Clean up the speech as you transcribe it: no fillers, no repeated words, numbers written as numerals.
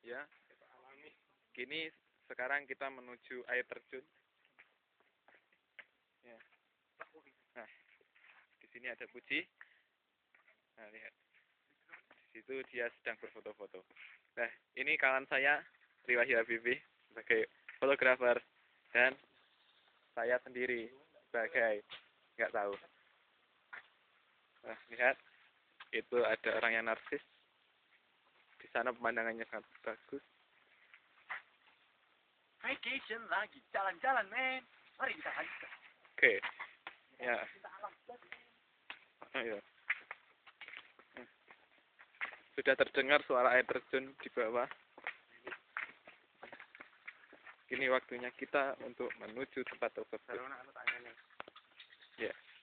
Ya, kini sekarang kita menuju air terjun. Ya. Nah, di sini ada Puji. Nah, lihat. Di situ dia sedang berfoto-foto. Nah, ini kawan saya, Riwahyu Habibie, sebagai fotografer. Dan saya sendiri sebagai nggak tahu. Nah, lihat. Itu ada orang yang narsis. Di sana pemandangannya sangat bagus. Vacation lagi, jalan-jalan, men. Mari kita lanjutkan. Oke. Ya. Ayo. Sudah terdengar suara air terjun di bawah. Kini waktunya kita untuk menuju tempat tersebut.